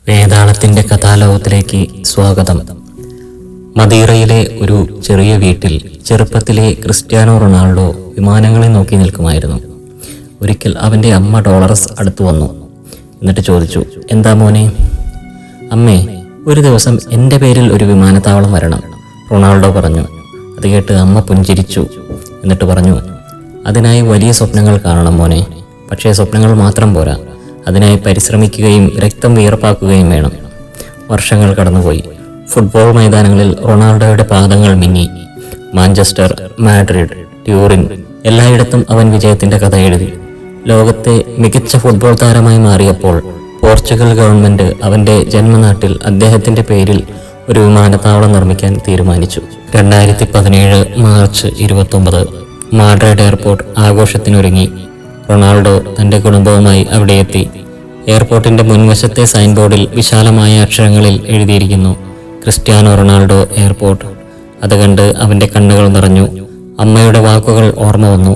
വേതാളത്തിൻ്റെ കഥാലോകത്തിലേക്ക് സ്വാഗതം. മദീറയിലെ ഒരു ചെറിയ വീട്ടിൽ ചെറുപ്പത്തിലെ ക്രിസ്ത്യാനോ റൊണാൾഡോ വിമാനങ്ങളെ നോക്കി നിൽക്കുമായിരുന്നു. ഒരിക്കൽ അവൻ്റെ അമ്മ ഡോളറസ് അടുത്തു വന്നു. എന്നിട്ട് ചോദിച്ചു, എന്താ മോനെ? അമ്മേ, ഒരു ദിവസം എൻ്റെ പേരിൽ ഒരു വിമാനത്താവളം വരണം, റൊണാൾഡോ പറഞ്ഞു. അത് കേട്ട് അമ്മ പുഞ്ചിരിച്ചു. എന്നിട്ട് പറഞ്ഞു, അതിനായി വലിയ സ്വപ്നങ്ങൾ കാണണം മോനെ. പക്ഷേ സ്വപ്നങ്ങൾ മാത്രം പോരാ, അതിനായി പരിശ്രമിക്കുകയും രക്തം വിയർപ്പാക്കുകയും വേണം. വർഷങ്ങൾ കടന്നുപോയി. ഫുട്ബോൾ മൈതാനങ്ങളിൽ റൊണാൾഡോയുടെ പാദങ്ങൾ മിന്നി. മാഞ്ചസ്റ്റർ, മാഡ്രിഡ്, ട്യൂറിൻ എല്ലായിടത്തും അവൻ വിജയത്തിന്റെ കഥ എഴുതി. ലോകത്തെ മികച്ച ഫുട്ബോൾ താരമായി മാറിയപ്പോൾ പോർച്ചുഗൽ ഗവൺമെന്റ് അവന്റെ ജന്മനാട്ടിൽ അദ്ദേഹത്തിന്റെ പേരിൽ ഒരു വിമാനത്താവളം നിർമ്മിക്കാൻ തീരുമാനിച്ചു. 2017 മാർച്ച് 29 മാഡ്രിഡ് എയർപോർട്ട് ആഘോഷത്തിനൊരുങ്ങി. റൊണാൾഡോ തന്റെ കുടുംബവുമായി അവിടെ എത്തി. എയർപോർട്ടിന്റെ മുൻവശത്തെ സൈൻ ബോർഡിൽ വിശാലമായ അക്ഷരങ്ങളിൽ എഴുതിയിരിക്കുന്നു, ക്രിസ്ത്യാനോ റൊണാൾഡോ എയർപോർട്ട്. അത് കണ്ട് അവന്റെ കണ്ണുകൾ നിറഞ്ഞു. അമ്മയുടെ വാക്കുകൾ ഓർമ്മ വന്നു.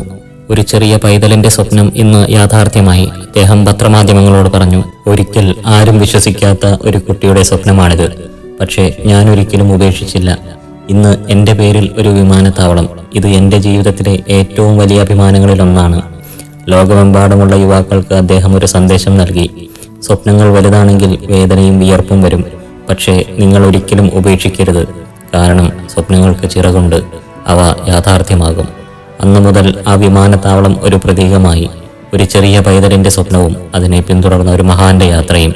ഒരു ചെറിയ പൈതലിന്റെ സ്വപ്നം ഇന്ന് യാഥാർത്ഥ്യമായി, അദ്ദേഹം പത്രമാധ്യമങ്ങളോട് പറഞ്ഞു. ഒരിക്കൽ ആരും വിശ്വസിക്കാത്ത ഒരു കുട്ടിയുടെ സ്വപ്നമാണിത്. പക്ഷേ ഞാൻ ഒരിക്കലും ഉപേക്ഷിച്ചില്ല. ഇന്ന് എൻ്റെ പേരിൽ ഒരു വിമാനത്താവളം. ഇത് എൻ്റെ ജീവിതത്തിലെ ഏറ്റവും വലിയ അഭിമാനങ്ങളിലൊന്നാണ്. ലോകമെമ്പാടുമുള്ള യുവാക്കൾക്ക് അദ്ദേഹം ഒരു സന്ദേശം നൽകി. സ്വപ്നങ്ങൾ വലുതാണെങ്കിൽ വേദനയും വിയർപ്പും വരും. പക്ഷേ നിങ്ങൾ ഒരിക്കലും ഉപേക്ഷിക്കരുത്. കാരണം സ്വപ്നങ്ങൾക്ക് ചിറകുണ്ട്, അവ യാഥാർത്ഥ്യമാകും. അന്നു മുതൽ ആ വിമാനത്താവളം ഒരു പ്രതീകമായി. ഒരു ചെറിയ പൈതലിന്റെ സ്വപ്നവും അതിനെ പിന്തുടർന്ന ഒരു മഹാന്റെ യാത്രയും.